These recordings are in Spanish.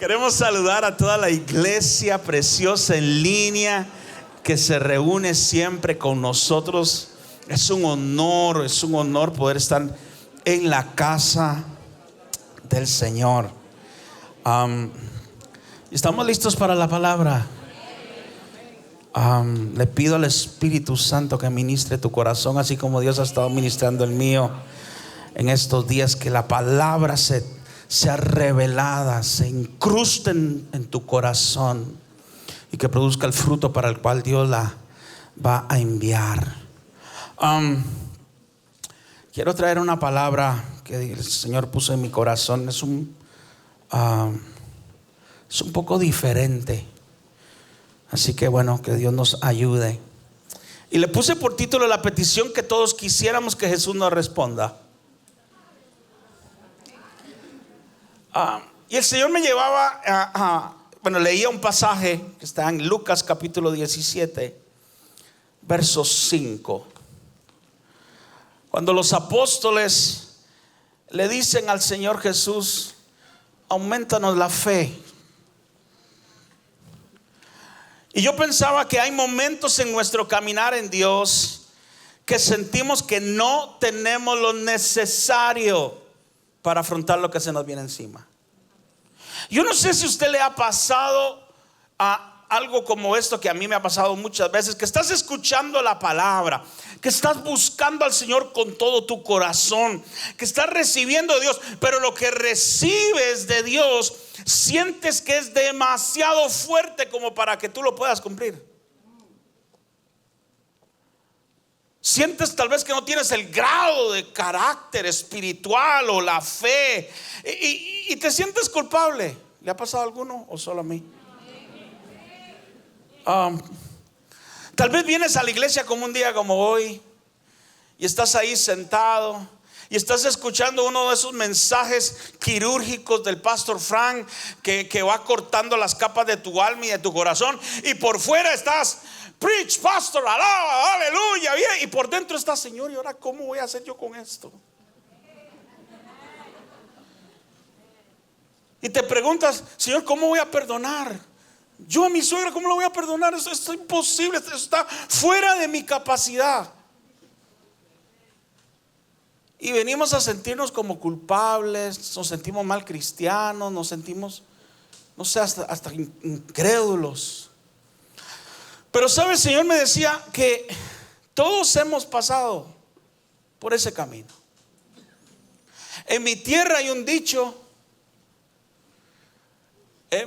Queremos saludar a toda la iglesia preciosa en línea que se reúne siempre con nosotros. Es un honor poder estar en la casa del Señor. ¿Estamos listos para la palabra? Le pido al Espíritu Santo que ministre tu corazón, así como Dios ha estado ministrando el mío en estos días. Que la palabra sea revelada, se incruste en tu corazón y que produzca el fruto para el cual Dios la va a enviar. Quiero traer una palabra que el Señor puso en mi corazón. Es un poco diferente, así que bueno, que Dios nos ayude. Y le puse por título la petición que todos quisiéramos que Jesús nos responda. Y el Señor me llevaba leía un pasaje que está en Lucas capítulo 17, verso 5. Cuando los apóstoles le dicen al Señor Jesús: aumentanos la fe. Y yo pensaba que hay momentos en nuestro caminar en Dios que sentimos que no tenemos lo necesario para afrontar lo que se nos viene encima. Yo no sé si a usted le ha pasado algo como esto, que a mí me ha pasado muchas veces, que estás escuchando la palabra, que estás buscando al Señor con todo tu corazón, que estás recibiendo de Dios, pero lo que recibes de Dios sientes que es demasiado fuerte como para que tú lo puedas cumplir. Sientes tal vez que no tienes el grado de carácter espiritual o la fe y te sientes culpable. ¿Le ha pasado a alguno o solo a mí? Tal vez vienes a la iglesia como un día como hoy y estás ahí sentado y estás escuchando uno de esos mensajes quirúrgicos del pastor Frank que va cortando las capas de tu alma y de tu corazón, y por fuera estás: preach, pastor, alaba, aleluya, bien. Y por dentro está: Señor, ¿y ahora cómo voy a hacer yo con esto? Y te preguntas: Señor, ¿cómo voy a perdonar? Yo a mi suegra, ¿cómo lo voy a perdonar? Eso es imposible, eso está fuera de mi capacidad. Y venimos a sentirnos como culpables, nos sentimos mal cristianos, nos sentimos, no sé, hasta incrédulos. Pero sabe, el Señor me decía que todos hemos pasado por ese camino. En mi tierra hay un dicho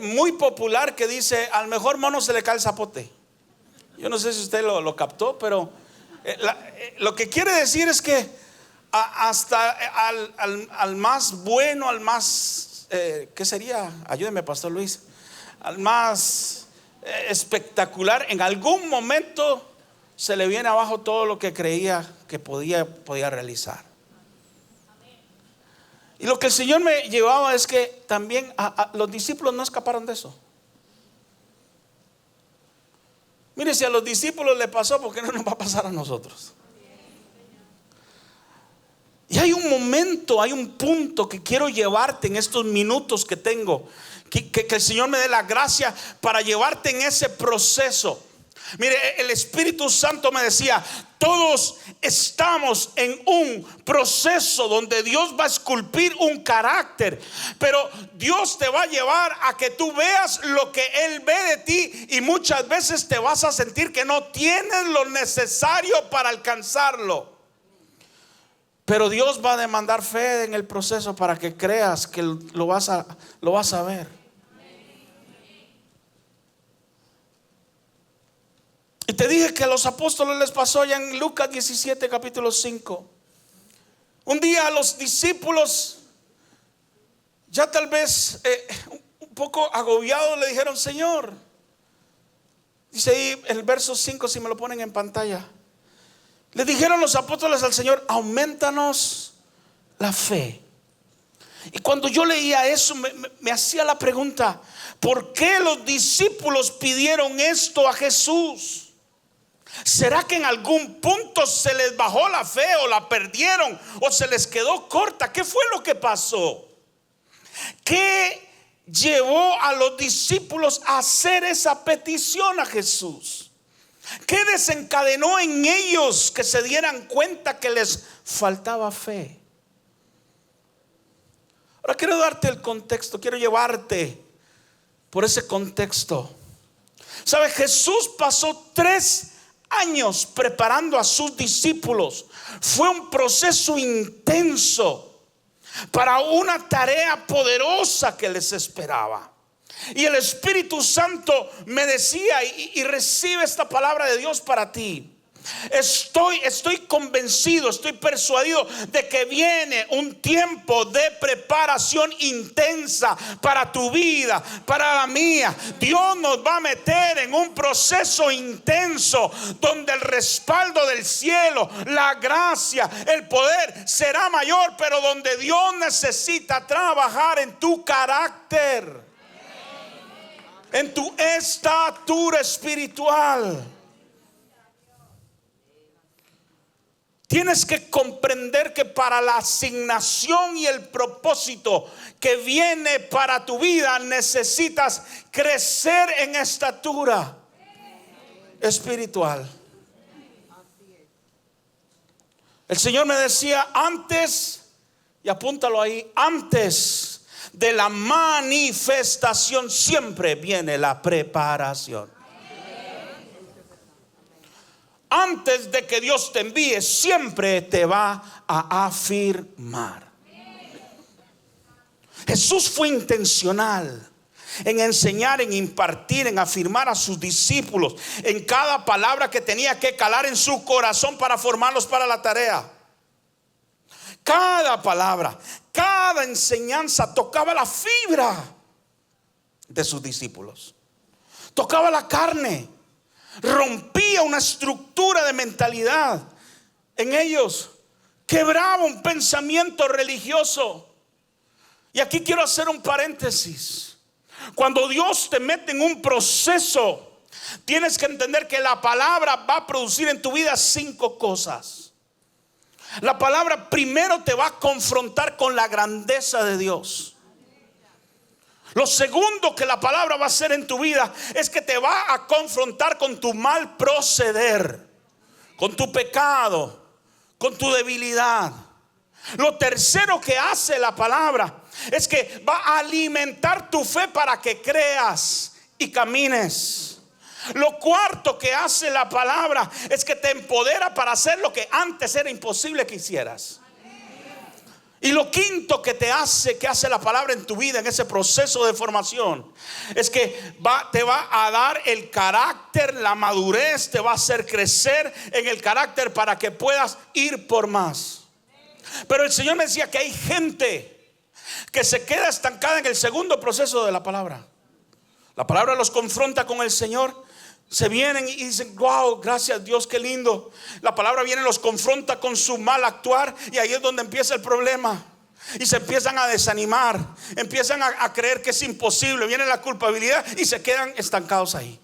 muy popular que dice: al mejor mono se le cae el zapote. Yo no sé si usted lo captó, pero lo que quiere decir es que hasta al más bueno, al más ¿qué sería? Ayúdeme, pastor Luis. Al más espectacular, en algún momento se le viene abajo todo lo que creía que podía realizar. Y lo que el Señor me llevaba es que también los discípulos no escaparon de eso. Mire, si a los discípulos le pasó, ¿por qué no nos va a pasar a nosotros? Y hay un momento, hay un punto que quiero llevarte en estos minutos que tengo, que el Señor me dé la gracia para llevarte en ese proceso. Mire, el Espíritu Santo me decía: todos estamos en un proceso donde Dios va a esculpir un carácter, pero Dios te va a llevar a que tú veas lo que Él ve de ti, y muchas veces te vas a sentir que no tienes lo necesario para alcanzarlo. Pero Dios va a demandar fe en el proceso para que creas que lo vas a ver. Y te dije que a los apóstoles les pasó allá en Lucas 17, capítulo 5. Un día a los discípulos, ya tal vez un poco agobiados, le dijeron: Señor, dice ahí el verso 5, si me lo ponen en pantalla. Le dijeron los apóstoles al Señor: aumentanos la fe. Y cuando yo leía eso me hacía la pregunta: ¿por qué los discípulos pidieron esto a Jesús? ¿Será que en algún punto se les bajó la fe, o la perdieron, o se les quedó corta? ¿Qué fue lo que pasó? ¿Qué llevó a los discípulos a hacer esa petición a Jesús? ¿Qué desencadenó en ellos que se dieran cuenta que les faltaba fe? Ahora quiero darte el contexto, quiero llevarte por ese contexto. ¿Sabes? Jesús pasó 3 años preparando a sus discípulos. Fue un proceso intenso para una tarea poderosa que les esperaba. Y el Espíritu Santo me decía, y recibe esta palabra de Dios para ti. Estoy convencido, estoy persuadido de que viene un tiempo de preparación intensa para tu vida, para la mía. Dios nos va a meter en un proceso intenso donde el respaldo del cielo, la gracia, el poder será mayor, pero donde Dios necesita trabajar en tu carácter, en tu estatura espiritual. Tienes que comprender que para la asignación y el propósito que viene para tu vida necesitas crecer en estatura espiritual. El Señor me decía antes, y apúntalo ahí, antes de la manifestación siempre viene la preparación. Antes de que Dios te envíe, siempre te va a afirmar. Jesús fue intencional en enseñar, en impartir, en afirmar a sus discípulos en cada palabra que tenía que calar en su corazón para formarlos para la tarea. Cada palabra, cada enseñanza tocaba la fibra de sus discípulos, tocaba la carne, rompía una estructura de mentalidad en ellos, quebraba un pensamiento religioso. Y aquí quiero hacer un paréntesis. Cuando Dios te mete en un proceso, tienes que entender que la palabra va a producir en tu vida 5 cosas. La palabra primero te va a confrontar con la grandeza de Dios. Lo segundo que la palabra va a hacer en tu vida es que te va a confrontar con tu mal proceder, con tu pecado, con tu debilidad. Lo tercero que hace la palabra es que va a alimentar tu fe para que creas y camines. Lo cuarto que hace la palabra es que te empodera para hacer lo que antes era imposible que hicieras. Y lo quinto que hace la palabra en tu vida, en ese proceso de formación, es que te va a dar el carácter, la madurez, te va a hacer crecer en el carácter para que puedas ir por más. Pero el Señor me decía que hay gente que se queda estancada en el segundo proceso de la palabra. La palabra los confronta con el Señor. Se vienen y dicen, wow, gracias Dios, qué lindo. La palabra viene, los confronta con su mal actuar, y ahí es donde empieza el problema. Y se empiezan a desanimar, empiezan a creer que es imposible, viene la culpabilidad y se quedan estancados ahí.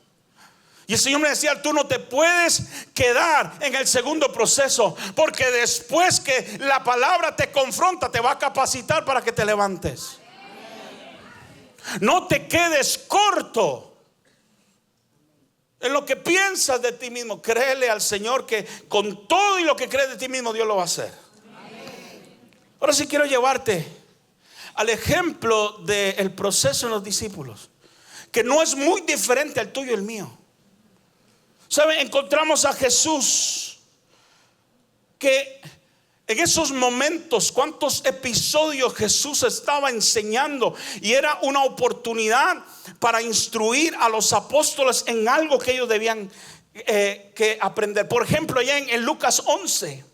Y el Señor me decía, tú no te puedes quedar en el segundo proceso, porque después que la palabra te confronta, te va a capacitar para que te levantes. No te quedes corto en lo que piensas de ti mismo. Créele al Señor que con todo y lo que crees de ti mismo, Dios lo va a hacer. Ahora sí quiero llevarte al ejemplo del proceso en los discípulos, que no es muy diferente al tuyo y el mío. ¿Saben? Encontramos a Jesús que en esos momentos, cuántos episodios Jesús estaba enseñando, y era una oportunidad para instruir a los apóstoles en algo que ellos debían que aprender. Por ejemplo, allá en Lucas 11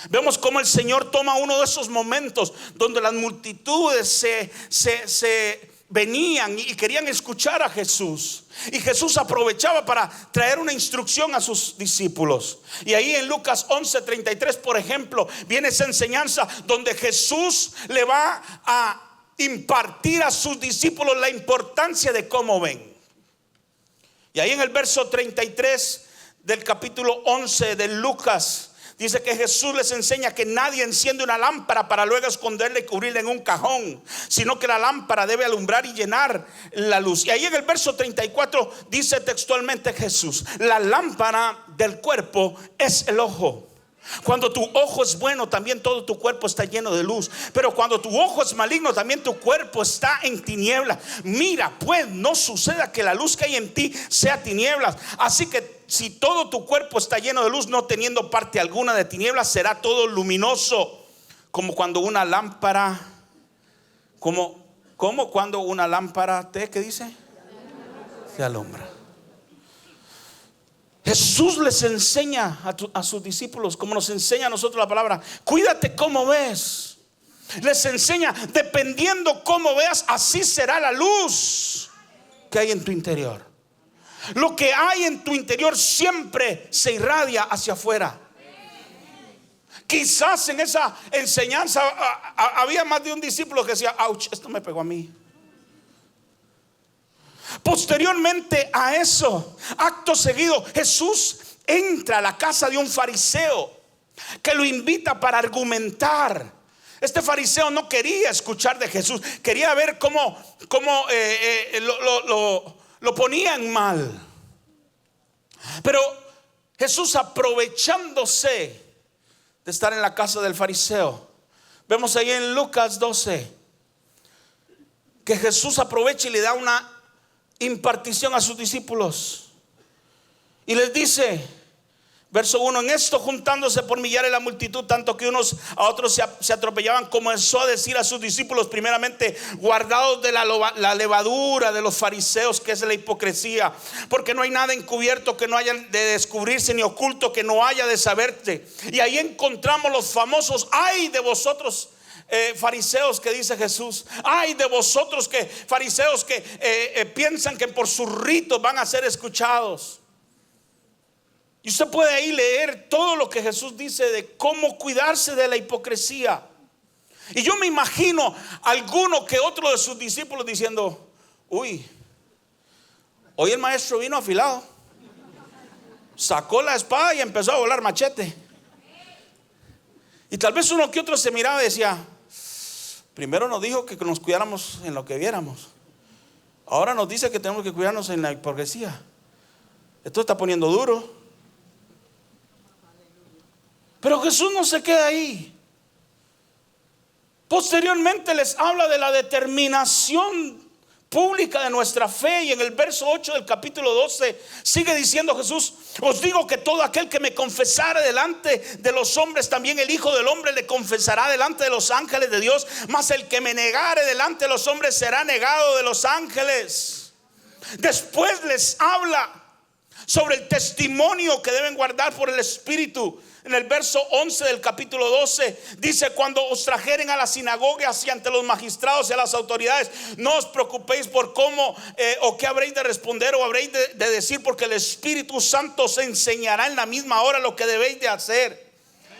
vemos cómo el Señor toma uno de esos momentos donde las multitudes se venían y querían escuchar a Jesús, y Jesús aprovechaba para traer una instrucción a sus discípulos. Y ahí en Lucas 11:33, por ejemplo, viene esa enseñanza donde Jesús le va a impartir a sus discípulos la importancia de cómo ven. Y ahí en el verso 33 del capítulo 11 de Lucas Dice que Jesús les enseña que nadie enciende una lámpara para luego esconderla y cubrirla en un cajón, sino que la lámpara debe alumbrar y llenar la luz. Y ahí en el verso 34 dice textualmente Jesús: la lámpara del cuerpo es el ojo. Cuando tu ojo es bueno, también todo tu cuerpo está lleno de luz. Pero cuando tu ojo es maligno, también tu cuerpo está en tinieblas. Mira, pues no suceda que la luz que hay en ti sea tinieblas. Así que si todo tu cuerpo está lleno de luz, no teniendo parte alguna de tinieblas, será todo luminoso, como cuando una lámpara, como cuando una lámpara, ¿qué dice? Se alumbra. Jesús les enseña a sus discípulos, como nos enseña a nosotros la palabra: cuídate cómo ves. Les enseña, dependiendo cómo veas, así será la luz que hay en tu interior. Lo que hay en tu interior siempre se irradia hacia afuera. Quizás en esa enseñanza había más de un discípulo que decía: ouch, esto me pegó a mí. Posteriormente a eso, acto seguido, Jesús entra a la casa de un fariseo que lo invita para argumentar. Este fariseo no quería escuchar de Jesús, quería ver cómo lo ponían mal. Pero Jesús, aprovechándose de estar en la casa del fariseo, vemos ahí en Lucas 12 que Jesús aprovecha y le da una impartición a sus discípulos y les dice, verso 1: en esto, juntándose por millares la multitud, tanto que unos a otros se atropellaban, comenzó a decir a sus discípulos primeramente: guardaos de la levadura de los fariseos, que es la hipocresía, porque no hay nada encubierto que no haya de descubrirse, ni oculto que no haya de saberse. Y ahí encontramos los famosos: ay de vosotros, fariseos, que dice Jesús. Ay de vosotros, que fariseos que piensan que por sus ritos van a ser escuchados. Y usted puede ahí leer todo lo que Jesús dice de cómo cuidarse de la hipocresía. Y yo me imagino alguno que otro de sus discípulos diciendo: uy, hoy el maestro vino afilado, sacó la espada y empezó a volar machete. Y tal vez uno que otro se miraba y decía: primero nos dijo que nos cuidáramos en lo que viéramos, ahora nos dice que tenemos que cuidarnos en la hipocresía. Esto está poniendo duro. Pero Jesús no se queda ahí. Posteriormente les habla de la determinación pública de nuestra fe. Y en el verso 8 del capítulo 12 sigue diciendo Jesús: os digo que todo aquel que me confesare delante de los hombres, también el Hijo del Hombre le confesará delante de los ángeles de Dios. Mas el que me negare delante de los hombres será negado de los ángeles. Después les habla sobre el testimonio que deben guardar por el Espíritu. En el verso 11 del capítulo 12 dice: cuando os trajeren a las sinagogas y ante los magistrados y a las autoridades, no os preocupéis por cómo o qué habréis de responder o habréis de decir, porque el Espíritu Santo os enseñará en la misma hora lo que debéis de hacer.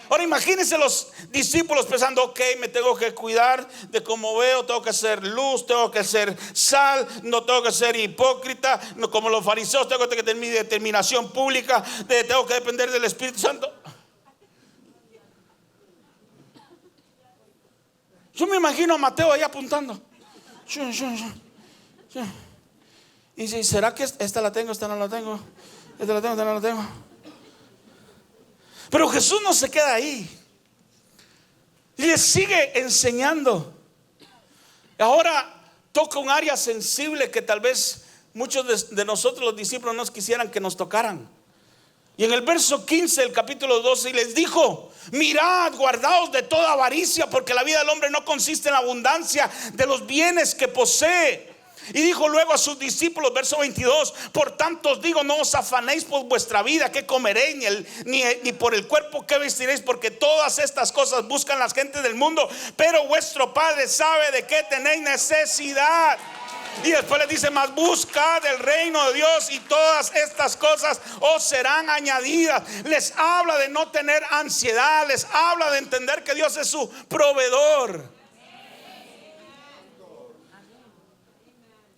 Ahora imagínense los discípulos pensando: ok, me tengo que cuidar de cómo veo, tengo que ser luz, tengo que ser sal, no tengo que ser hipócrita, no, como los fariseos, tengo que tener mi determinación pública, tengo que depender del Espíritu Santo. Yo me imagino a Mateo ahí apuntando. Y si, ¿será que esta la tengo, esta no la tengo? Esta la tengo, esta no la tengo. Pero Jesús no se queda ahí. Y le sigue enseñando. Ahora toca un área sensible que tal vez muchos de nosotros los discípulos no quisieran que nos tocaran. Y en el verso 15 del capítulo 12 les dijo: mirad, guardaos de toda avaricia, porque la vida del hombre no consiste en la abundancia de los bienes que posee. Y dijo luego a sus discípulos, verso 22: por tanto os digo, no os afanéis por vuestra vida, qué comeréis, ni por el cuerpo qué vestiréis, porque todas estas cosas buscan las gentes del mundo, pero vuestro Padre sabe de qué tenéis necesidad. Y después les dice: mas buscad el reino de Dios y todas estas cosas os serán añadidas. Les habla de no tener ansiedad, les habla de entender que Dios es su proveedor.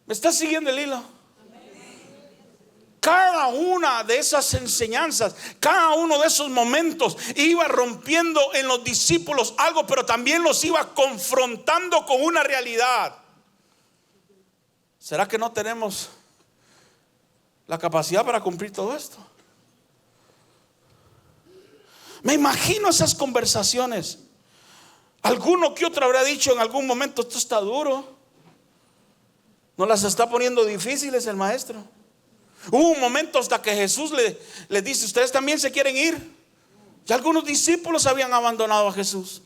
¿Me está siguiendo el hilo? Cada una de esas enseñanzas, cada uno de esos momentos iba rompiendo en los discípulos algo, pero también los iba confrontando con una realidad. ¿Será que no tenemos la capacidad para cumplir todo esto? Me imagino esas conversaciones. Alguno que otro habrá dicho en algún momento: esto está duro, nos las está poniendo difíciles el maestro. Hubo un momento hasta que Jesús les dice: ¿ustedes también se quieren ir? Ya algunos discípulos habían abandonado a Jesús.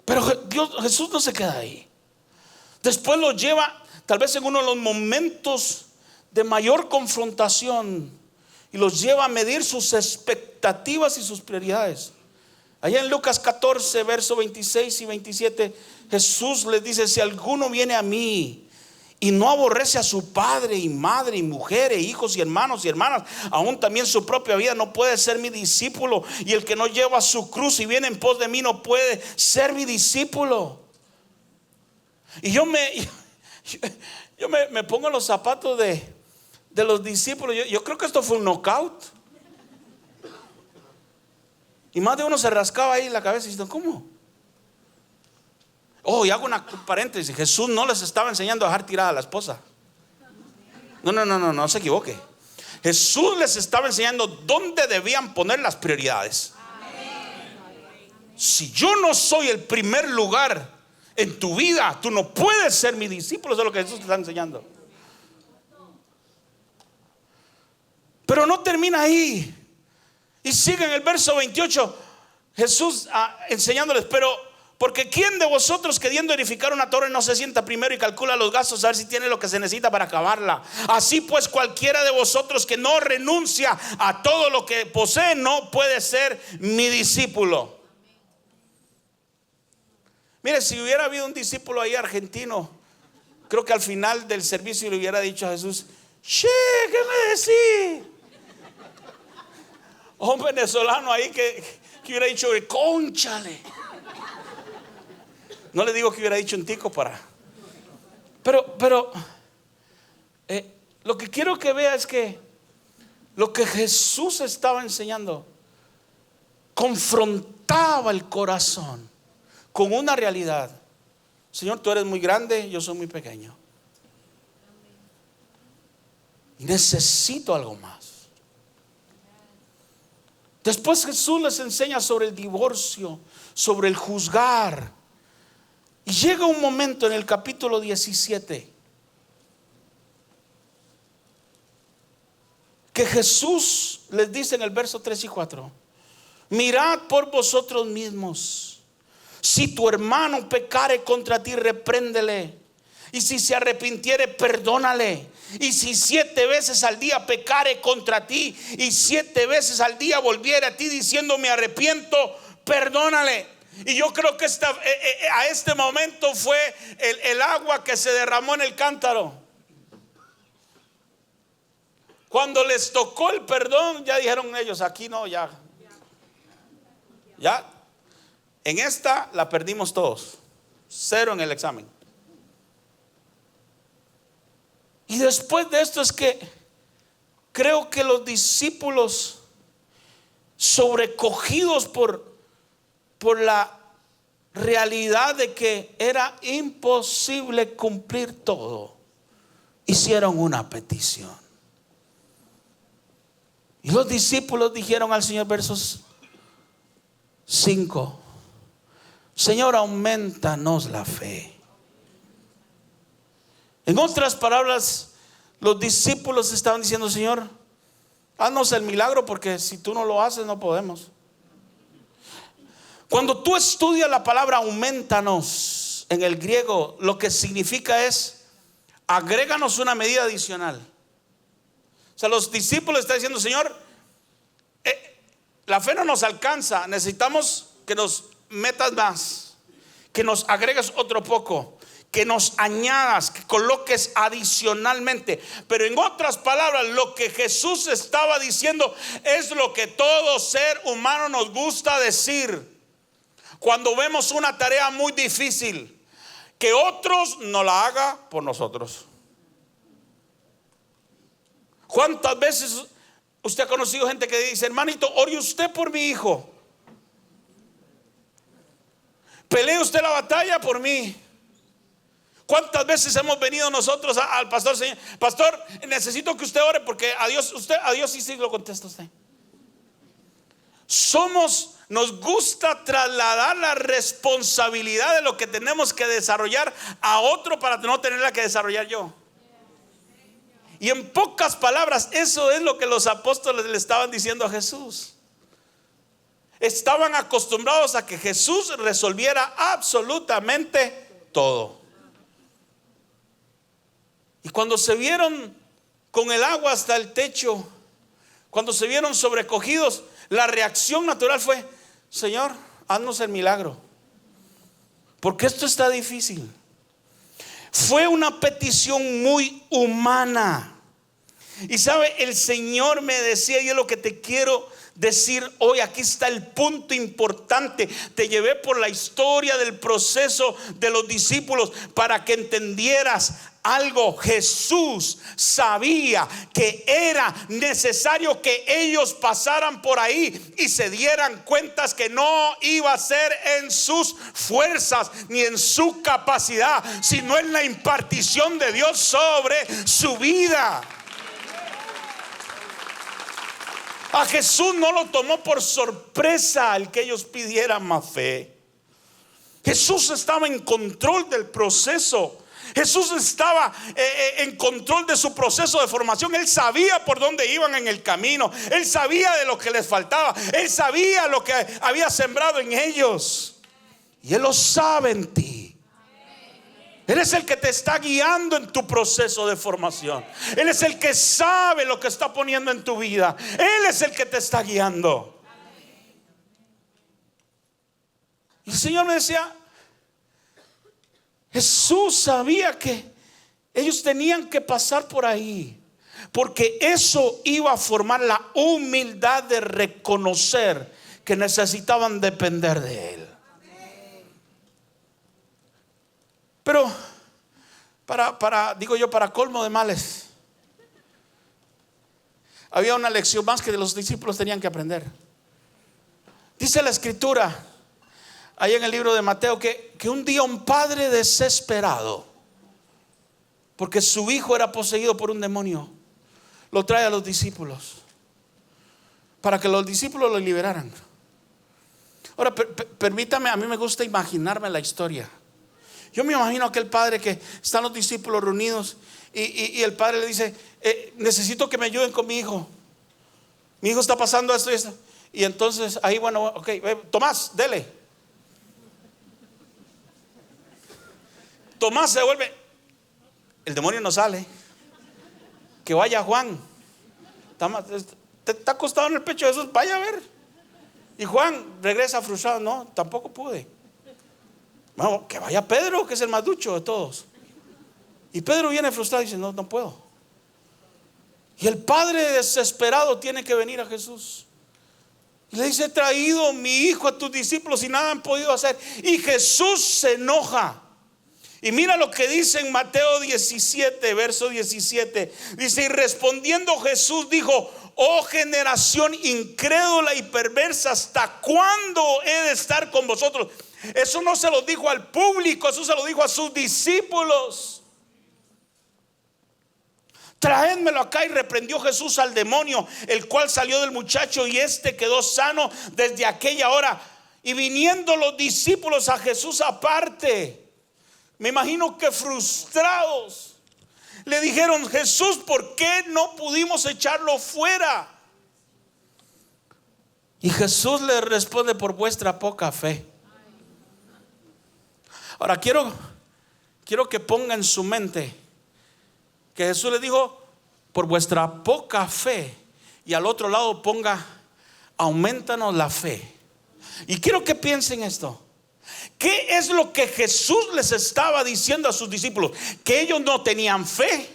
Pero Jesús no se queda ahí. Después los lleva tal vez en uno de los momentos de mayor confrontación y los lleva a medir sus expectativas y sus prioridades. Allá en Lucas 14, verso 26 y 27, Jesús les dice: si alguno viene a mí y no aborrece a su padre y madre y mujer e hijos y hermanos y hermanas, aún también su propia vida, no puede ser mi discípulo. Y el que no lleva su cruz y viene en pos de mí no puede ser mi discípulo. Y yo me pongo en los zapatos de los discípulos. Yo creo que esto fue un knockout. Y más de uno se rascaba ahí la cabeza y diciendo: ¿cómo? Oh, y hago una paréntesis. Jesús no les estaba enseñando a dejar tirada a la esposa. No se equivoque. Jesús les estaba enseñando dónde debían poner las prioridades. Si yo no soy el primer lugar en tu vida, tú no puedes ser mi discípulo. Eso es lo que Jesús te está enseñando. Pero no termina ahí. Y sigue en el verso 28 Jesús enseñándoles: pero porque ¿quién de vosotros, queriendo edificar una torre, no se sienta primero y calcula los gastos a ver si tiene lo que se necesita para acabarla? Así pues, cualquiera de vosotros que no renuncia a todo lo que posee no puede ser mi discípulo. Mire, si hubiera habido un discípulo ahí argentino, creo que al final del servicio le hubiera dicho a Jesús: che, ¿qué me decís? O un venezolano ahí que hubiera dicho: cónchale. No le digo que hubiera dicho un tico para. Pero lo que quiero que vea es que lo que Jesús estaba enseñando confrontaba el corazón con una realidad. Señor, tú eres muy grande, yo soy muy pequeño. Y necesito algo más. Después Jesús les enseña sobre el divorcio, sobre el juzgar. Y llega un momento en el capítulo 17 que Jesús les dice en el verso 3 y 4: mirad por vosotros mismos. Si tu hermano pecare contra ti, repréndele. Y si se arrepintiere, perdónale. Y si 7 veces al día pecare contra ti y 7 veces al día volviere a ti diciendo: me arrepiento, perdónale. Y yo creo que a este momento fue el agua que se derramó en el cántaro. Cuando les tocó el perdón, ya dijeron ellos: aquí no, ya en esta la perdimos todos. 0 en el examen. Y después de esto es que creo que los discípulos, sobrecogidos por la realidad de que era imposible cumplir todo, hicieron una petición. Y los discípulos dijeron al Señor, versos 5: Señor, aumentanos la fe. En otras palabras, los discípulos estaban diciendo: Señor, haznos el milagro, porque si tú no lo haces no podemos. Cuando tú estudias la palabra aumentanos en el griego, lo que significa es: agréganos una medida adicional. O sea, los discípulos están diciendo: Señor, la fe no nos alcanza, necesitamos que nos metas más, que nos agregues otro poco, que nos añadas, que coloques adicionalmente. Pero en otras palabras, lo que Jesús estaba diciendo es lo que todo ser humano nos gusta decir cuando vemos una tarea muy difícil que otros no la haga por nosotros. ¿Cuántas veces usted ha conocido gente que dice: hermanito, ore usted por mi hijo, pelee usted la batalla por mí? ¿Cuántas veces hemos venido nosotros al pastor: Señor, pastor, necesito que usted ore porque a Dios sí lo contesta usted? Nos gusta trasladar la responsabilidad de lo que tenemos que desarrollar a otro para no tenerla que desarrollar yo. Y en pocas palabras, eso es lo que los apóstoles le estaban diciendo a Jesús. Estaban acostumbrados a que Jesús resolviera absolutamente todo. Y cuando se vieron con el agua hasta el techo, cuando se vieron sobrecogidos, la reacción natural fue: Señor, haznos el milagro, porque esto está difícil. Fue una petición muy humana. Y sabe, el Señor me decía, y es lo que te quiero decir hoy, aquí está el punto importante. Te llevé por la historia del proceso de los discípulos para que entendieras algo. Jesús sabía que era necesario que ellos pasaran por ahí y se dieran cuenta que no iba a ser en sus fuerzas ni en su capacidad, sino en la impartición de Dios sobre su vida. A Jesús no lo tomó por sorpresa el que ellos pidieran más fe. Jesús estaba en control del proceso. Jesús estaba en control de su proceso de formación. Él sabía por dónde iban en el camino. Él sabía de lo que les faltaba. Él sabía lo que había sembrado en ellos. Y Él lo sabe en ti. Él es el que te está guiando en tu proceso de formación. Él es el que sabe lo que está poniendo en tu vida. Él es el que te está guiando. Y el Señor me decía: Jesús sabía que ellos tenían que pasar por ahí, porque eso iba a formar la humildad de reconocer que necesitaban depender de Él. Pero para colmo de males, había una lección más que los discípulos tenían que aprender. Dice la escritura ahí en el libro de Mateo que un día un padre desesperado, porque su hijo era poseído por un demonio, lo trae a los discípulos para que los discípulos lo liberaran. Ahora permítame, a mí me gusta imaginarme la historia. Yo me imagino a aquel padre que están los discípulos reunidos y el padre le dice: necesito que me ayuden con mi hijo. Mi hijo está pasando esto y esto. Y entonces ahí, bueno, ok, Tomás, dele. Tomás se devuelve. El demonio no sale. Que vaya Juan. Está acostado en el pecho de Jesús, vaya a ver. Y Juan regresa frustrado: no, tampoco pude. Bueno, que vaya Pedro, que es el más ducho de todos. Y Pedro viene frustrado y dice: no puedo. Y el padre desesperado tiene que venir a Jesús y le dice: he traído mi hijo a tus discípulos y nada han podido hacer. Y Jesús se enoja. Y mira lo que dice en Mateo 17, verso 17. Dice: y respondiendo Jesús dijo: oh generación incrédula y perversa, ¿hasta cuándo he de estar con vosotros? Eso no se lo dijo al público, eso se lo dijo a sus discípulos. Traédmelo acá. Y reprendió Jesús al demonio, el cual salió del muchacho, y éste quedó sano desde aquella hora. Y viniendo los discípulos a Jesús aparte, me imagino que frustrados, le dijeron: Jesús, ¿por qué no pudimos echarlo fuera? Y Jesús le responde: por vuestra poca fe. Ahora quiero que ponga en su mente que Jesús le dijo: por vuestra poca fe. Y al otro lado ponga: aumentanos la fe. Y quiero que piensen esto. ¿Qué es lo que Jesús les estaba diciendo a sus discípulos? ¿Que ellos no tenían fe?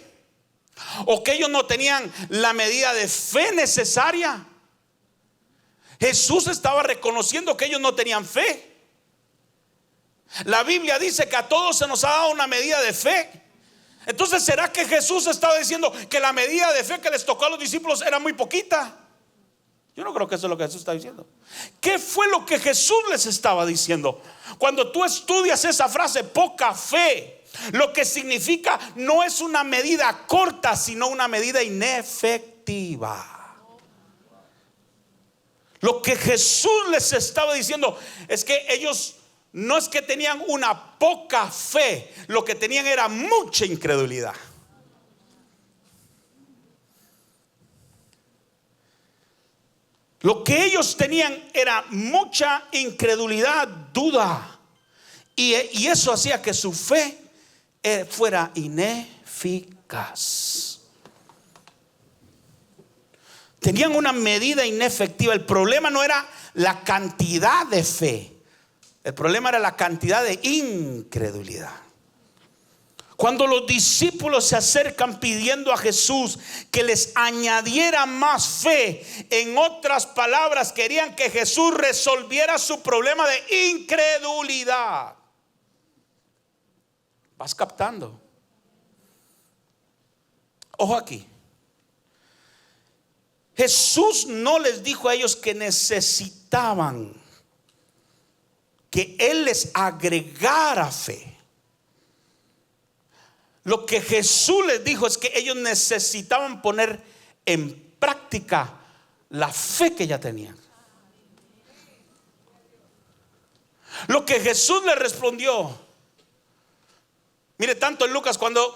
¿O que ellos no tenían la medida de fe necesaria? Jesús estaba reconociendo que ellos no tenían fe. La Biblia dice que a todos se nos ha dado una medida de fe. Entonces, ¿será que Jesús estaba diciendo que la medida de fe que les tocó a los discípulos era muy poquita? Yo no creo que eso es lo que Jesús está diciendo. ¿Qué fue lo que Jesús les estaba diciendo? Cuando tú estudias esa frase, poca fe, lo que significa no es una medida corta, sino una medida inefectiva. Lo que Jesús les estaba diciendo es que ellos no es que tenían una poca fe, lo que tenían era mucha incredulidad. Lo que ellos tenían era mucha incredulidad, duda. Y eso hacía que su fe fuera ineficaz. Tenían una medida inefectiva. El problema no era la cantidad de fe. El problema era la cantidad de incredulidad. Cuando los discípulos se acercan pidiendo a Jesús que les añadiera más fe, en otras palabras, querían que Jesús resolviera su problema de incredulidad. ¿Vas captando? Ojo aquí. Jesús no les dijo a ellos que necesitaban que Él les agregara fe. Lo que Jesús les dijo es que ellos necesitaban poner en práctica la fe que ya tenían. Lo que Jesús les respondió, mire, tanto en Lucas cuando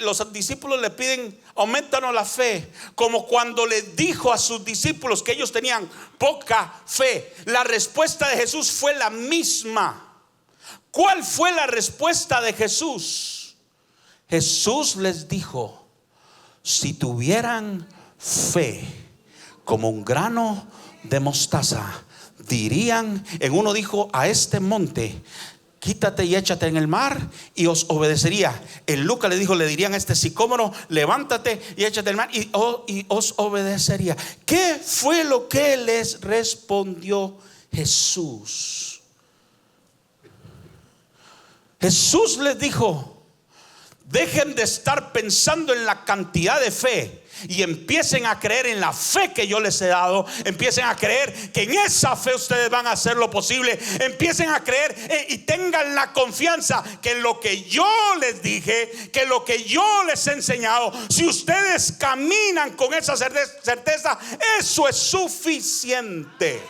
los discípulos le piden aumentanos la fe, como cuando les dijo a sus discípulos que ellos tenían poca fe, la respuesta de Jesús fue la misma. ¿Cuál fue la respuesta de Jesús? Jesús les dijo: si tuvieran fe como un grano de mostaza, dirían, en uno dijo a este monte, quítate y échate en el mar, y os obedecería. En Lucas le dijo, le dirían a este sicómoro, levántate y échate en el mar, y os obedecería. ¿Qué fue lo que les respondió Jesús? Jesús les dijo: dejen de estar pensando en la cantidad de fe y empiecen a creer en la fe que yo les he dado. Empiecen a creer que en esa fe ustedes van a hacer lo posible. Empiecen a creer y tengan la confianza que en lo que yo les dije, que lo que yo les he enseñado, si ustedes caminan con esa certeza, eso es suficiente.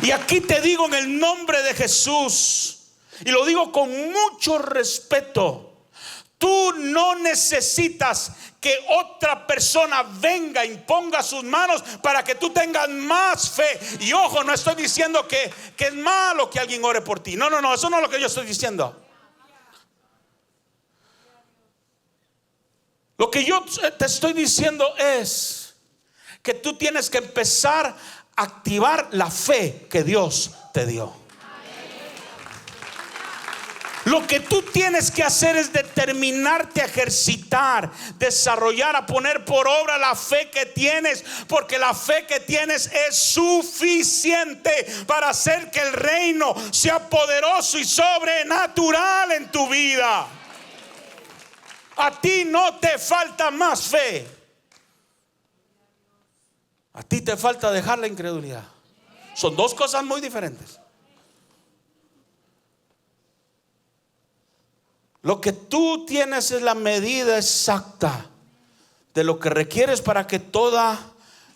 Y aquí te digo en el nombre de Jesús, y lo digo con mucho respeto, tú no necesitas que otra persona venga, imponga sus manos para que tú tengas más fe. Y ojo, no estoy diciendo que es malo que alguien ore por ti. No, eso no es lo que yo estoy diciendo. Lo que yo te estoy diciendo es que tú tienes que empezar a activar la fe que Dios te dio. Lo que tú tienes que hacer es determinarte a ejercitar, desarrollar, a poner por obra la fe que tienes, porque la fe que tienes es suficiente para hacer que el reino sea poderoso y sobrenatural en tu vida. A ti no te falta más fe. A ti te falta dejar la incredulidad. Son dos cosas muy diferentes. Lo que tú tienes es la medida exacta de lo que requieres para que toda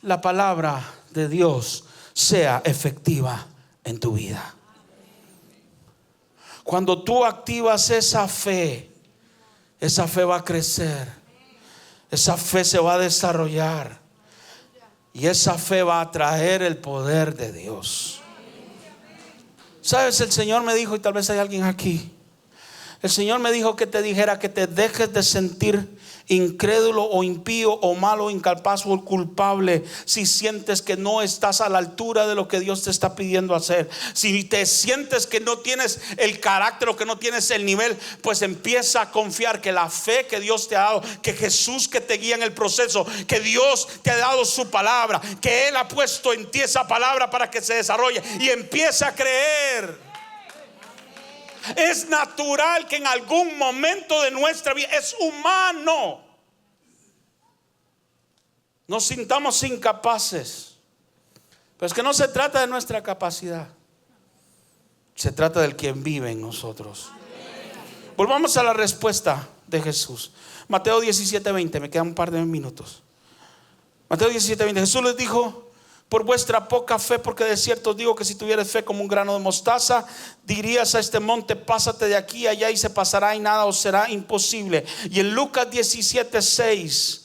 la palabra de Dios sea efectiva en tu vida. Cuando tú activas esa fe va a crecer, esa fe se va a desarrollar y esa fe va a traer el poder de Dios. ¿Sabes? El Señor me dijo, y tal vez hay alguien aquí, El Señor me dijo que te dijera que te dejes de sentir incrédulo o impío o malo, incapaz o culpable. Si sientes que no estás a la altura de lo que Dios te está pidiendo hacer, si te sientes que no tienes el carácter o que no tienes el nivel, pues empieza a confiar que la fe que Dios te ha dado, que Jesús que te guía en el proceso, que Dios te ha dado su palabra, que Él ha puesto en ti esa palabra para que se desarrolle, y empieza a creer. Es natural que en algún momento de nuestra vida, es humano, nos sintamos incapaces. Pero es que no se trata de nuestra capacidad, se trata del quien vive en nosotros. Volvamos a la respuesta de Jesús. Mateo 17:20, me quedan un par de minutos. Mateo 17:20, Jesús les dijo: por vuestra poca fe, porque de cierto os digo que si tuvieres fe como un grano de mostaza, dirías a este monte: pásate de aquí a allá, y se pasará, y nada os será imposible. Y en Lucas 17:6,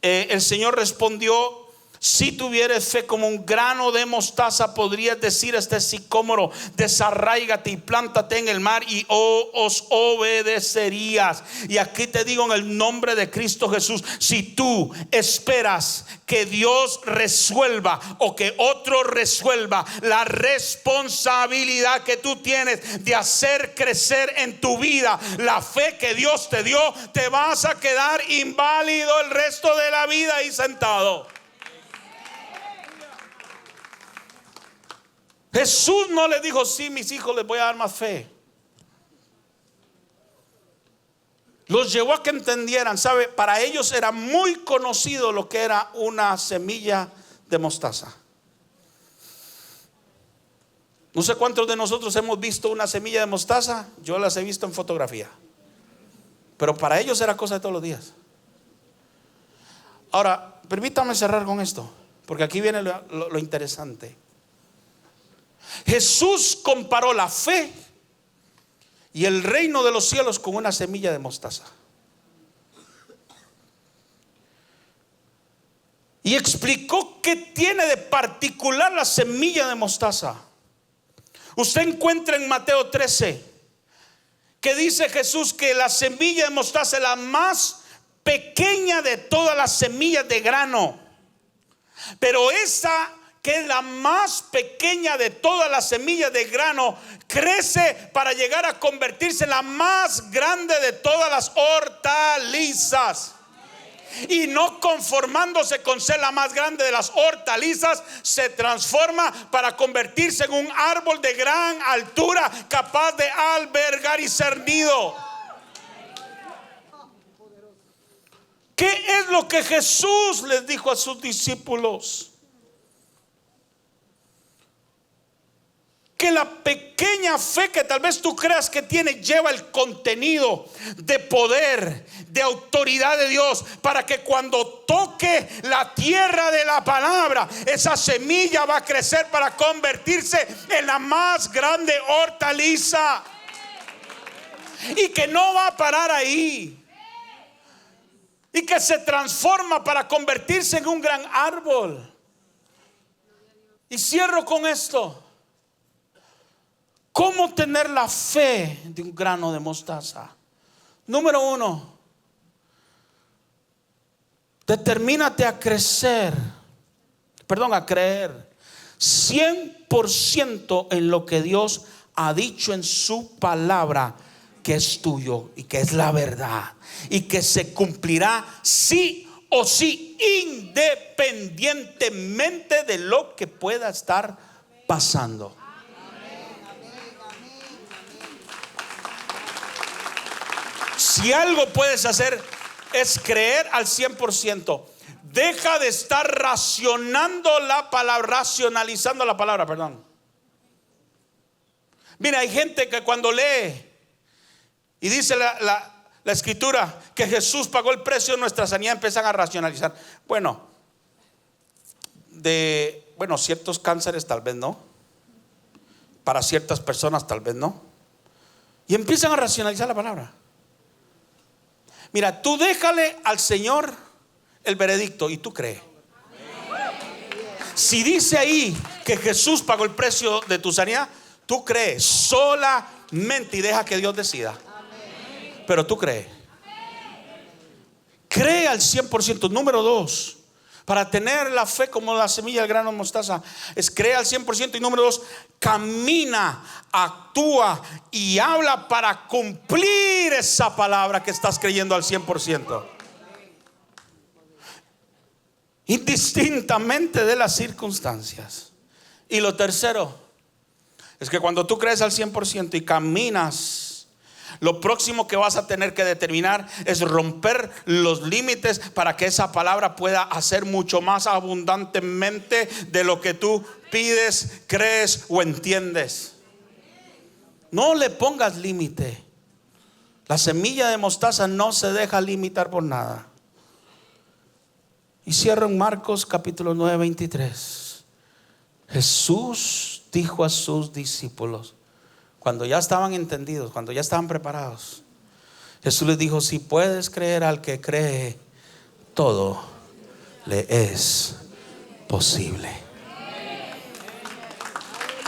el Señor respondió: si tuvieres fe como un grano de mostaza, podrías decir a este sicómoro: desarráigate y plántate en el mar, y os obedecerías. Y aquí te digo, en el nombre de Cristo Jesús, si tú esperas que Dios resuelva o que otro resuelva la responsabilidad que tú tienes de hacer crecer en tu vida la fe que Dios te dio, te vas a quedar inválido el resto de la vida ahí sentado. Jesús no le dijo: sí, mis hijos, les voy a dar más fe. Los llevó a que entendieran, ¿sabe? Para ellos era muy conocido lo que era una semilla de mostaza. No sé cuántos de nosotros hemos visto una semilla de mostaza. Yo las he visto en fotografía, pero para ellos era cosa de todos los días. Ahora, permítame cerrar con esto, porque aquí viene lo interesante. Jesús comparó la fe y el reino de los cielos con una semilla de mostaza, y explicó qué tiene de particular la semilla de mostaza. Usted encuentra en Mateo 13 que dice Jesús que la semilla de mostaza es la más pequeña de todas las semillas de grano, pero esa que es la más pequeña de todas las semillas de grano, crece para llegar a convertirse en la más grande de todas las hortalizas. Y no conformándose con ser la más grande de las hortalizas, se transforma para convertirse en un árbol de gran altura, capaz de albergar y ser nido. ¿Qué es lo que Jesús les dijo a sus discípulos? Que la pequeña fe que tal vez tú creas que tiene lleva el contenido de poder, de autoridad de Dios, para que cuando toque la tierra de la palabra, esa semilla va a crecer para convertirse en la más grande hortaliza, y que no va a parar ahí, y que se transforma para convertirse en un gran árbol. Y cierro con esto. ¿Cómo tener la fe de un grano de mostaza? Número 1, determínate a creer 100% en lo que Dios ha dicho en su palabra, que es tuyo y que es la verdad, y que se cumplirá sí o sí, independientemente de lo que pueda estar pasando. Si algo puedes hacer es creer al 100%. Deja de estar racionalizando la palabra, perdón. Mira, hay gente que cuando lee y dice la escritura que Jesús pagó el precio de nuestra sanidad, empiezan a racionalizar. Bueno, ciertos cánceres tal vez no, para ciertas personas tal vez no, y empiezan a racionalizar la palabra. Mira, tú déjale al Señor el veredicto y tú crees. Si dice ahí que Jesús pagó el precio de tu sanidad, tú crees solamente y deja que Dios decida. pero tú crees. Cree al 100%. Número 2, para tener la fe como la semilla del grano de mostaza, es creer al 100%. Y número 2, camina, actúa y habla para cumplir esa palabra que estás creyendo al 100%. Indistintamente de las circunstancias. Y lo tercero es que cuando tú crees al 100% y caminas, lo próximo que vas a tener que determinar es romper los límites para que esa palabra pueda hacer mucho más abundantemente de lo que tú pides, crees o entiendes. No le pongas límite. La semilla de mostaza no se deja limitar por nada. Y cierro en Marcos capítulo 9, 23. Jesús dijo a sus discípulos, cuando ya estaban entendidos, cuando ya estaban preparados, Jesús les dijo: si puedes creer al que cree, todo le es posible.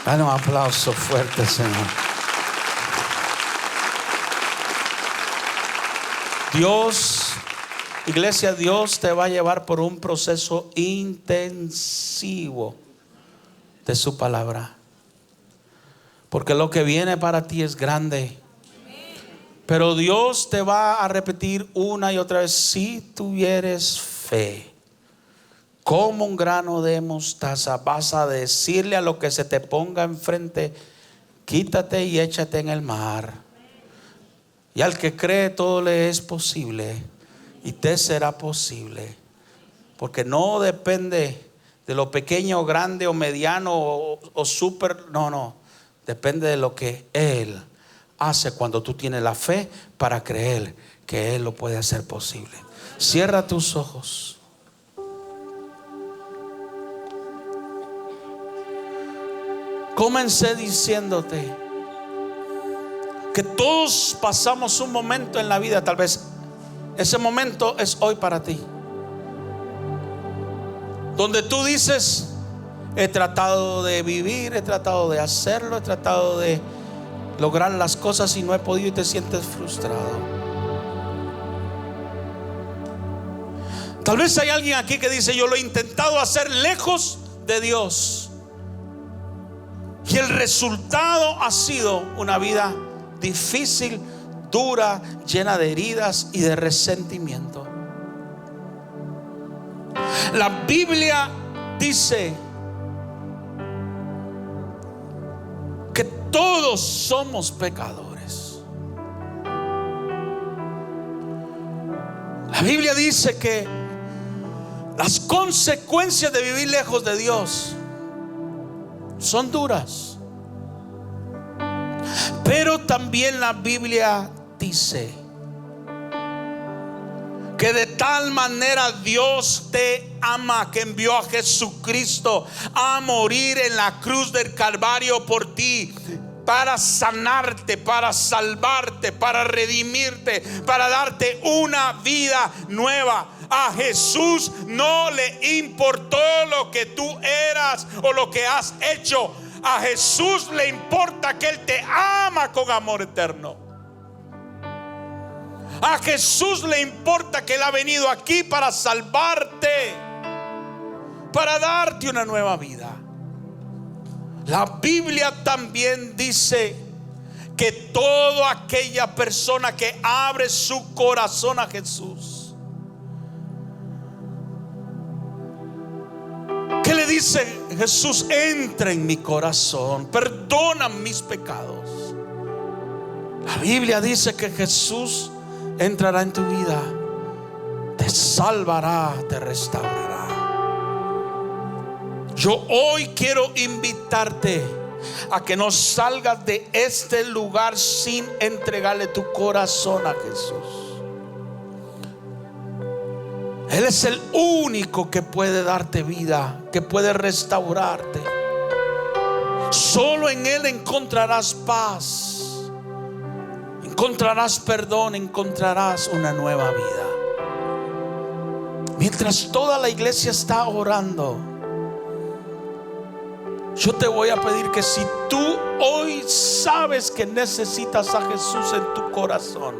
Dale un aplauso fuerte, Señor. Dios, iglesia, Dios te va a llevar por un proceso intensivo de su palabra. Porque lo que viene para ti es grande. Pero Dios te va a repetir una y otra vez: si tuvieres fe como un grano de mostaza, vas a decirle a lo que se te ponga enfrente: quítate y échate en el mar. Y al que cree, todo le es posible y te será posible. Porque no depende de lo pequeño o grande o mediano o súper. No. Depende de lo que Él hace cuando tú tienes la fe para creer que Él lo puede hacer posible. Cierra tus ojos. Comencé diciéndote que todos pasamos un momento en la vida. Tal vez ese momento es hoy para ti, donde tú dices: he tratado de vivir, he tratado de hacerlo, he tratado de lograr las cosas y no he podido, y te sientes frustrado. Tal vez hay alguien aquí que dice: yo lo he intentado hacer lejos de Dios y el resultado ha sido una vida difícil, dura, llena de heridas y de resentimiento. La Biblia dice que todos somos pecadores. La Biblia dice que las consecuencias de vivir lejos de Dios son duras. Pero también la Biblia dice que de tal manera Dios te ama, que envió a Jesucristo a morir en la cruz del Calvario por ti, para sanarte, para salvarte, para redimirte, para darte una vida nueva. A Jesús no le importó lo que tú eras o lo que has hecho. A Jesús le importa que Él te ama con amor eterno. A Jesús le importa que Él ha venido aquí para salvarte, para darte una nueva vida. La Biblia también dice que toda aquella persona que abre su corazón a Jesús, que le dice: Jesús, entra en mi corazón, perdona mis pecados. La Biblia dice que Jesús entrará en tu vida, te salvará, te restaurará. Yo hoy quiero invitarte a que no salgas de este lugar sin entregarle tu corazón a Jesús. Él es el único que puede darte vida, que puede restaurarte. Solo en Él encontrarás paz, encontrarás perdón, encontrarás una nueva vida. Mientras toda la iglesia está orando, yo te voy a pedir que si tú hoy sabes que necesitas a Jesús en tu corazón,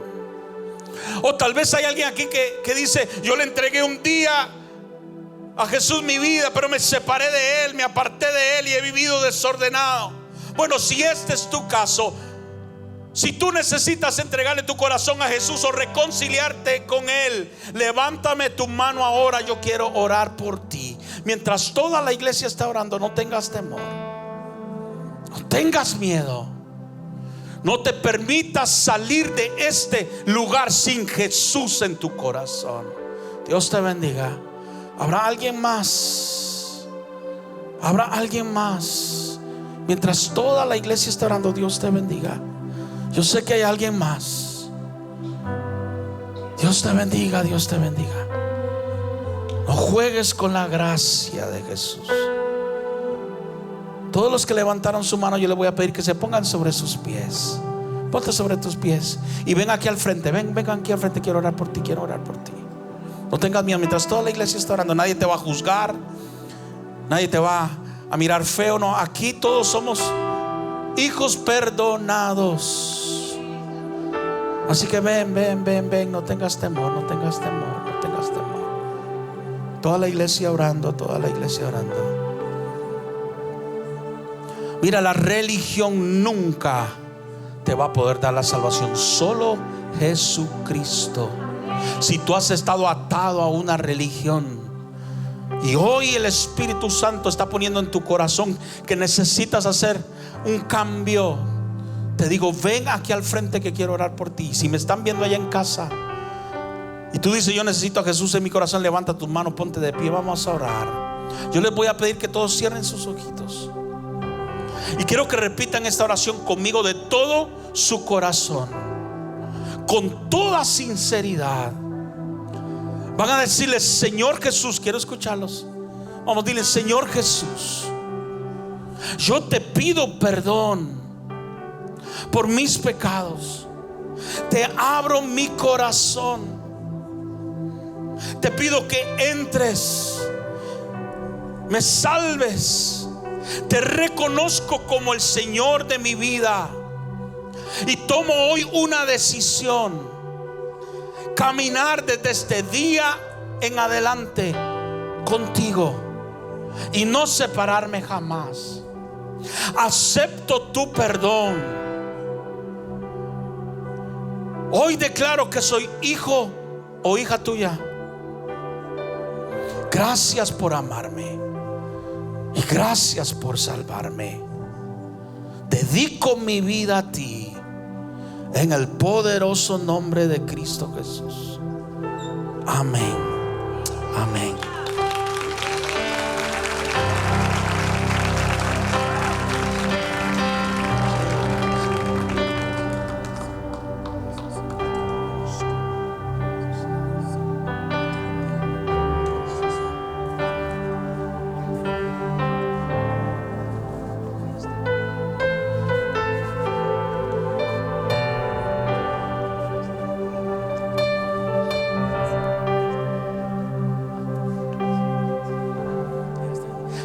O tal vez hay alguien aquí que dice: yo le entregué un día a Jesús mi vida, pero me separé de Él, me aparté de Él y he vivido desordenado. Bueno, si este es tu caso, si tú necesitas entregarle tu corazón a Jesús o reconciliarte con Él, levántame tu mano ahora. Yo quiero orar por ti. Mientras toda la iglesia está orando, no tengas temor, no tengas miedo. No te permitas salir de este lugar sin Jesús en tu corazón. Dios te bendiga. ¿Habrá alguien más? ¿Habrá alguien más? Mientras toda la iglesia está orando, Dios te bendiga. Yo sé que hay alguien más. Dios te bendiga, Dios te bendiga. No juegues con la gracia de Jesús. Todos los que levantaron su mano, yo les voy a pedir que se pongan sobre sus pies. Ponte sobre tus pies y ven aquí al frente. Ven aquí al frente. Quiero orar por ti, quiero orar por ti. No tengas miedo. Mientras toda la iglesia está orando, nadie te va a juzgar, nadie te va a mirar feo. No, aquí todos somos hijos perdonados. Así que ven. No tengas temor, no tengas temor, no tengas temor. Toda la iglesia orando, toda la iglesia orando. Mira, la religión nunca te va a poder dar la salvación. Solo Jesucristo. Si tú has estado atado a una religión y hoy el Espíritu Santo está poniendo en tu corazón que necesitas hacer un cambio, te digo, ven aquí al frente que quiero orar por ti. Si me están viendo allá en casa y tú dices: yo necesito a Jesús en mi corazón, levanta tus manos, ponte de pie, vamos a orar. Yo les voy a pedir que todos cierren sus ojitos y quiero que repitan esta oración conmigo de todo su corazón, con toda sinceridad. Van a decirle: Señor Jesús, quiero escucharlos. Vamos, dile: Señor Jesús, yo te pido perdón por mis pecados. Te abro mi corazón. Te pido que entres, me salves. Te reconozco como el Señor de mi vida y tomo hoy una decisión: caminar desde este día en adelante contigo y no separarme jamás. Acepto tu perdón. Hoy declaro que soy hijo o hija tuya. Gracias por amarme y gracias por salvarme. Dedico mi vida a ti en el poderoso nombre de Cristo Jesús. Amén. Amén.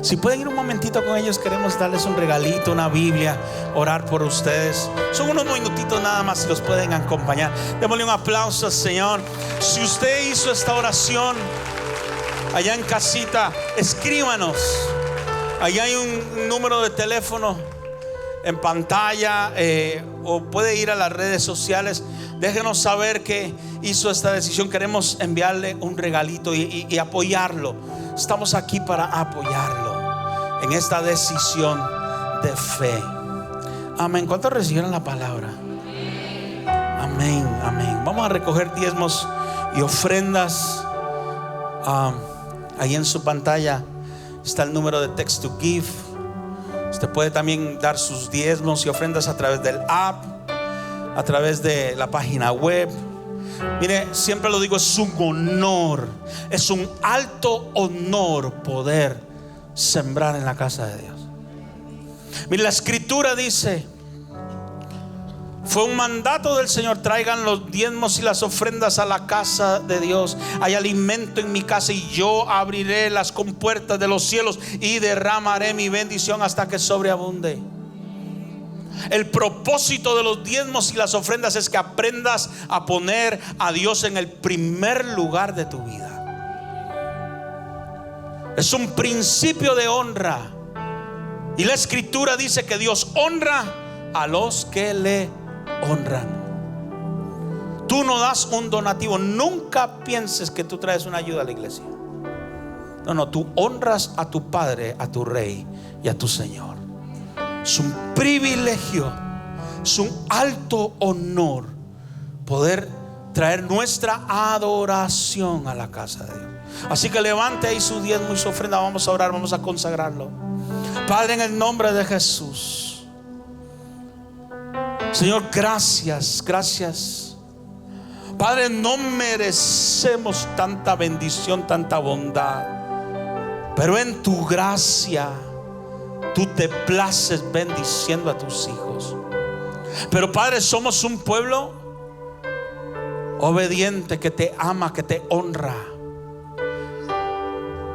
Si pueden ir un momentito con ellos, queremos darles un regalito, una Biblia, orar por ustedes. Son unos minutitos nada más, si los pueden acompañar. Démosle un aplauso al Señor. Si usted hizo esta oración allá en casita, escríbanos. Allá hay un número de teléfono en pantalla, o puede ir a las redes sociales. Déjenos saber que hizo esta decisión. Queremos enviarle un regalito y apoyarlo. Estamos aquí para apoyarlo en esta decisión de fe. Amén. ¿Cuántos recibieron la palabra? Amén, amén. Vamos a recoger diezmos y ofrendas. Ahí en su pantalla está el número de Text to Give. Usted puede también dar sus diezmos y ofrendas a través del app, a través de la página web. Mire, siempre lo digo, es un honor, es un alto honor poder sembrar en la casa de Dios. Mire, la escritura dice: fue un mandato del Señor, traigan los diezmos y las ofrendas a la casa de Dios. Hay alimento en mi casa y yo abriré las compuertas de los cielos y derramaré mi bendición hasta que sobreabunde. El propósito de los diezmos y las ofrendas es que aprendas a poner a Dios en el primer lugar de tu vida. Es un principio de honra. Y la escritura dice que Dios honra a los que le honran. Tú no das un donativo. Nunca pienses que tú traes una ayuda a la iglesia. No, tú honras a tu Padre, a tu Rey y a tu Señor. Es un privilegio, es un alto honor poder traer nuestra adoración a la casa de Dios. Así que levante ahí su diezmo y su ofrenda. Vamos a orar, vamos a consagrarlo. Padre, en el nombre de Jesús, Señor, gracias, gracias. Padre, no merecemos tanta bendición, tanta bondad, pero en tu gracia tú te places bendiciendo a tus hijos. Pero Padre, somos un pueblo obediente, que te ama, que te honra.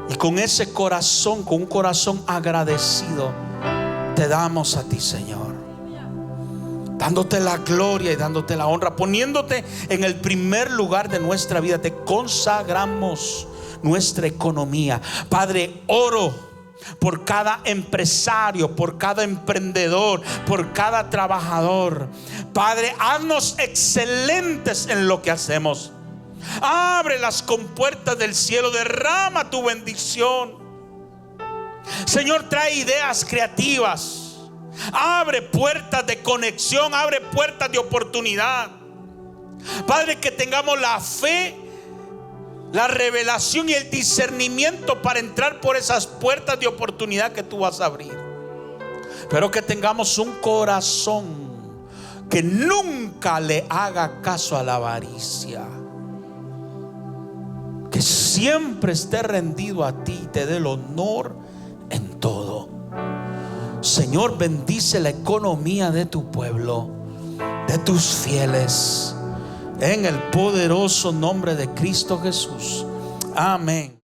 Y con ese corazón, con un corazón agradecido, te damos a ti, Señor, dándote la gloria y dándote la honra, poniéndote en el primer lugar de nuestra vida. Te consagramos nuestra economía. Padre, oro por cada empresario, por cada emprendedor, por cada trabajador. Padre, haznos excelentes en lo que hacemos. Abre las compuertas del cielo, derrama tu bendición. Señor, trae ideas creativas, abre puertas de conexión, abre puertas de oportunidad. Padre, que tengamos la fe, la revelación y el discernimiento para entrar por esas puertas de oportunidad que tú vas a abrir. Pero que tengamos un corazón que nunca le haga caso a la avaricia, que siempre esté rendido a ti y te dé el honor en todo. Señor, bendice la economía de tu pueblo, de tus fieles, en el poderoso nombre de Cristo Jesús. Amén.